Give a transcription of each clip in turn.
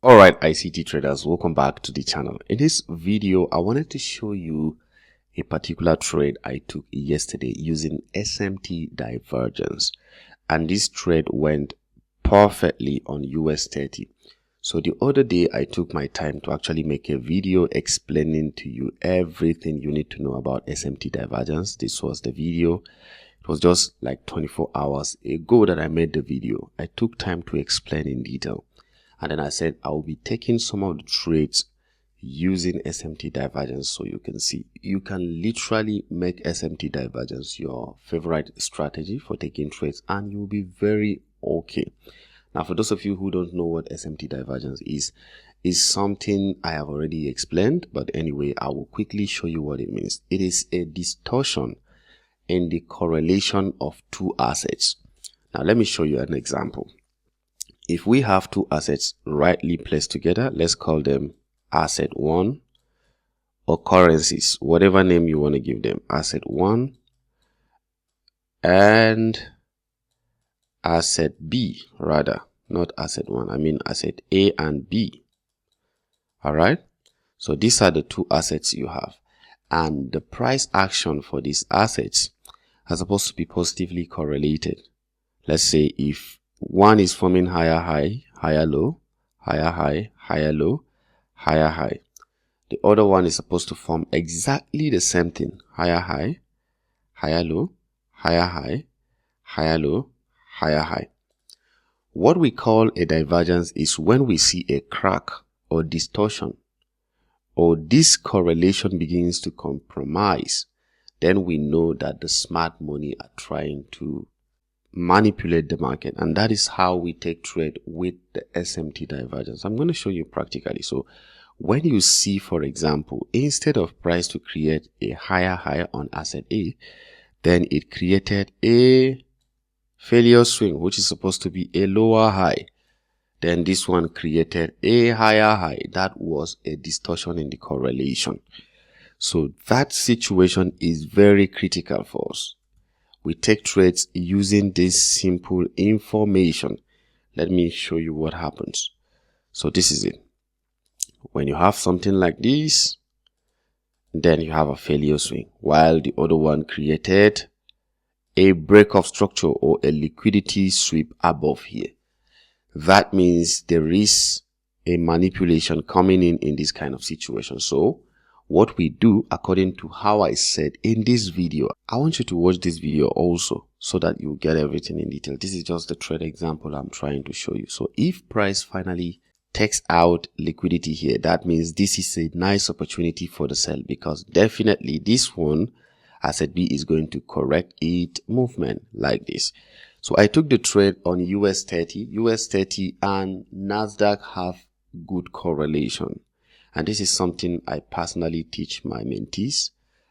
Alright, ICT traders, welcome back to the channel. In this video, I wanted to show you a particular trade I took yesterday using SMT divergence, and this trade went perfectly on US 30. So the other day I took my time to actually make a video explaining to you everything you need to know about SMT divergence. This was the video. It was just like 24 hours ago that I made the video. I took time to explain in detail. And then I said I will be taking some of the trades using SMT divergence, so you can see. You can literally make SMT divergence your favorite strategy for taking trades, and you'll be very okay. Now, for those of you who don't know what SMT divergence is something I have already explained, but anyway, I will quickly show you what it means. It is a distortion in the correlation of two assets. Now, let me show you an example. If we have two assets rightly placed together, let's call them asset 1 or currencies, whatever name you want to give them, asset 1 and asset B, rather, not asset 1, I mean asset A and B. Alright, so these are the two assets you have, and the price action for these assets are supposed to be positively correlated. Let's say if one is forming higher high, higher low, higher high, higher low, higher high. The other one is supposed to form exactly the same thing. Higher high, higher low, higher high, higher low, higher high. What we call a divergence is when we see a crack or distortion, or this correlation begins to compromise, then we know that the smart money are trying to manipulate the market, and that is how we take trade with the SMT divergence. I'm going to show you practically. So when you see, for example, instead of price to create a higher high on asset A, then it created a failure swing, which is supposed to be a lower high. Then this one created a higher high. That was a distortion in the correlation. So that situation is very critical for us. We take trades using this simple information. Let me show you what happens. So this is it. When you have something like this, then you have a failure swing, while the other one created a break of structure or a liquidity sweep above here. That means there is a manipulation coming in this kind of situation. So what we do, according to how I said in this video, I want you to watch this video also so that you get everything in detail. This is just the trade example I'm trying to show you. So if price finally takes out liquidity here, that means this is a nice opportunity for the sell, because definitely this one, asset B, is going to correct its movement like this. So I took the trade on US 30. US 30 and Nasdaq have good correlation. And this is something I personally teach my mentees.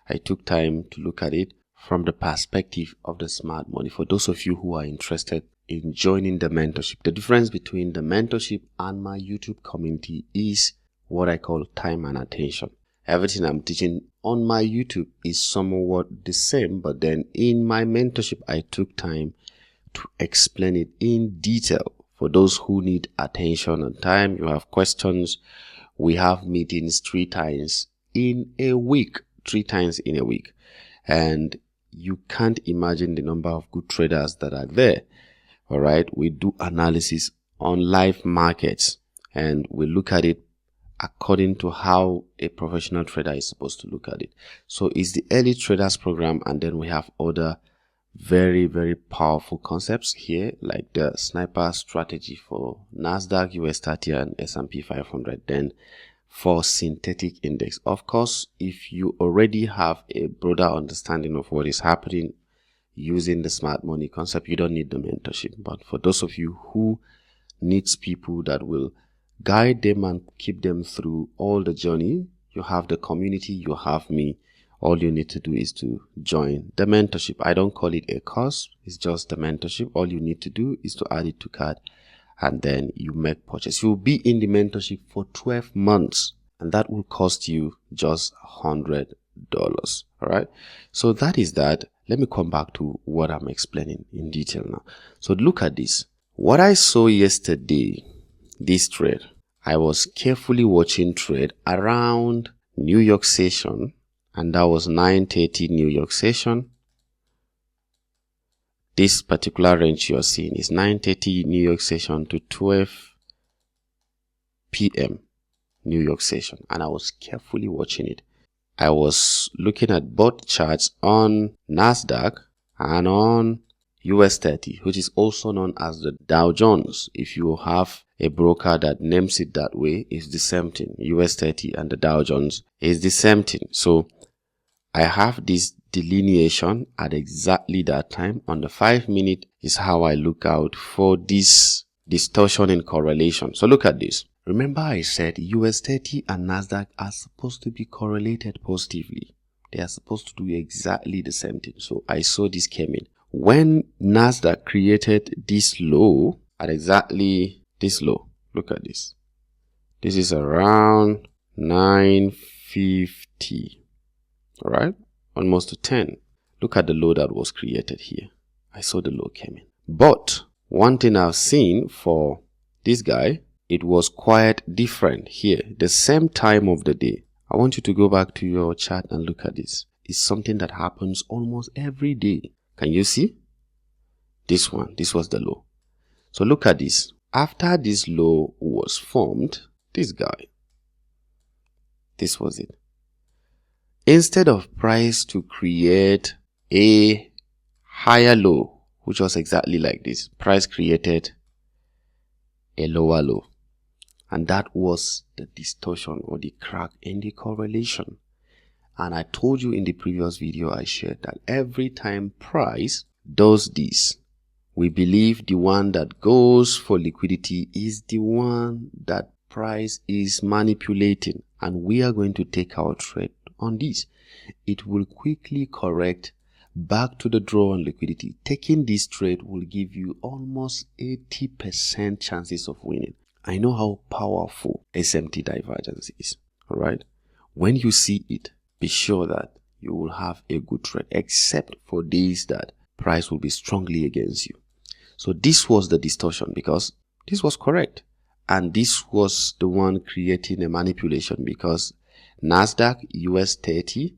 I took time to look at it from the perspective of the smart money. For those of you who are interested in joining the mentorship, the difference between the mentorship and my YouTube community is what I call time and attention. Everything I'm teaching on my YouTube is somewhat the same, but then in my mentorship, I took time to explain it in detail. For those who need attention and time, you have questions. We have meetings 3 times in a week, 3 times in a week. And you can't imagine the number of good traders that are there. All right. We do analysis on live markets, and we look at it according to how a professional trader is supposed to look at it. So it's the early traders program. And then we have other very, very powerful concepts here, like the sniper strategy for Nasdaq, US 30 and S&P 500. Then for synthetic index, of course, if you already have a broader understanding of what is happening using the smart money concept, you don't need the mentorship. But for those of you who needs people that will guide them and keep them through all the journey, you have the community, you have me. All you need to do is to join the mentorship. I don't call it a course. It's just the mentorship. All you need to do is to add it to cart, and then you make purchase. You'll be in the mentorship for 12 months, and that will cost you just $100. All right. So that is that. Let me come back to what I'm explaining in detail now. So look at this. What I saw yesterday, this trade, I was carefully watching trade around New York session, and that was 9:30 New York session. This particular range you're seeing is 9:30 New York session to 12 p.m. New York session, and I was carefully watching it. I was looking at both charts on NASDAQ and on US 30, which is also known as the Dow Jones. If you have a broker that names it that way, it's the same thing. US 30 and the Dow Jones is the same thing. So I have this delineation at exactly that time. On the 5-minute is how I look out for this distortion in correlation. So look at this. Remember I said US 30 and NASDAQ are supposed to be correlated positively. They are supposed to do exactly the same thing. So I saw this came in. When NASDAQ created this low at exactly this low, look at this. This is around 950. All right, almost to 10. Look at the low that was created here. I saw the low came in. But one thing I've seen for this guy, it was quite different here. The same time of the day. I want you to go back to your chart and look at this. It's something that happens almost every day. Can you see? This one, this was the low. So look at this. After this low was formed, this guy, this was it. Instead of price to create a higher low, which was exactly like this, price created a lower low. And that was the distortion or the crack in the correlation. And I told you in the previous video I shared that every time price does this, we believe the one that goes for liquidity is the one that price is manipulating. And we are going to take our trade on this. It will quickly correct back to the draw on liquidity. Taking this trade will give you almost 80% chances of winning. I know how powerful SMT divergence is. All right. When you see it, be sure that you will have a good trade, except for days that price will be strongly against you. So this was the distortion because this was correct. And this was the one creating a manipulation because NASDAQ, US 30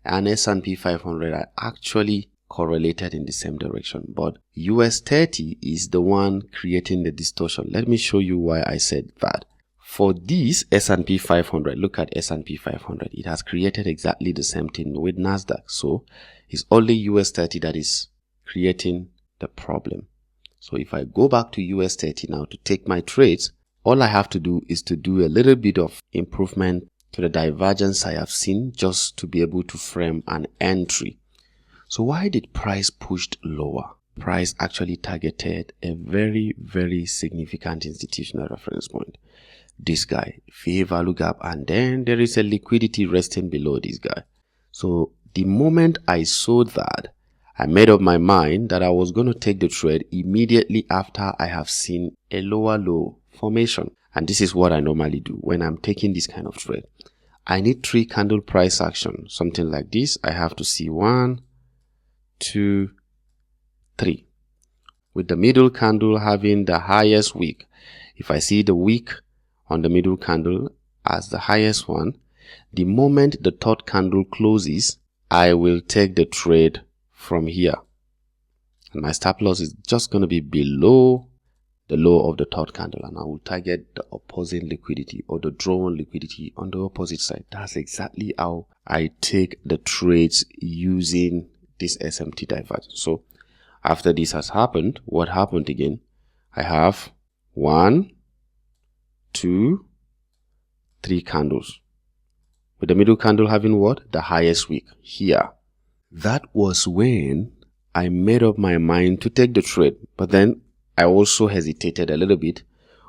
and S&P 500 are actually correlated in the same direction. But US 30 is the one creating the distortion. Let me show you why I said that. For this S&P 500, look at S&P 500. It has created exactly the same thing with NASDAQ. So it's only US 30 that is creating the problem. So if I go back to US 30 now to take my trades, all I have to do is to do a little bit of improvement to the divergence I have seen just to be able to frame an entry. So why did price pushed lower? Price actually targeted a very, very significant institutional reference point. This guy, fair value gap, and then there is a liquidity resting below this guy. So the moment I saw that, I made up my mind that I was going to take the trade immediately after I have seen a lower low formation. And this is what I normally do when I'm taking this kind of trade. I need 3 candle price action, something like this. I have to see 1, 2, 3. With the middle candle having the highest wick. If I see the wick on the middle candle as the highest one, the moment the third candle closes, I will take the trade from here. And my stop loss is just going to be below the low of the third candle, and I will target the opposing liquidity or the drawn liquidity on the opposite side. That's exactly how I take the trades using this SMT divergence. So after this has happened, what happened again? I have 1, 2, 3 candles. With the middle candle having what? The highest wick here. That was when I made up my mind to take the trade. But then I also hesitated a little bit.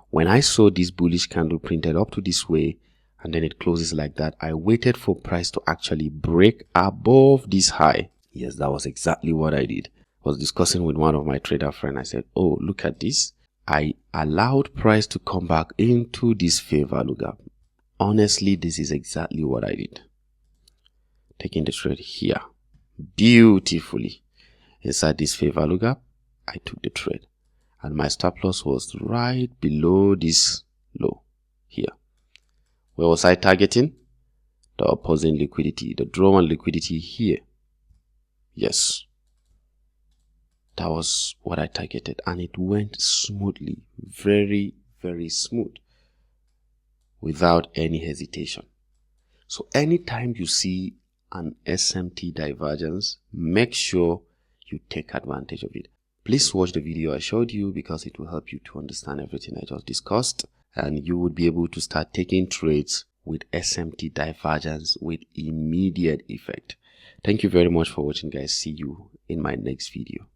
When I saw this bullish candle printed up to this way and then it closes like that, I waited for price to actually break above this high. Yes, that was exactly what I did. I was discussing with one of my trader friends. I said, oh, look at this. I allowed price to come back into this fair value gap. Honestly, this is exactly what I did. Taking the trade here. Beautifully. Inside this fair value gap, I took the trade. And my stop loss was right below this low. here. Where was I targeting? The opposing liquidity, the drawn liquidity here. Yes, that was what I targeted, and it went smoothly, very, very smooth, without any hesitation. So anytime you see an SMT divergence, make sure you take advantage of it. Please watch the video I showed you because it will help you to understand everything I just discussed, and you would be able to start taking trades with SMT divergence with immediate effect. Thank you very much for watching, guys. See you in my next video.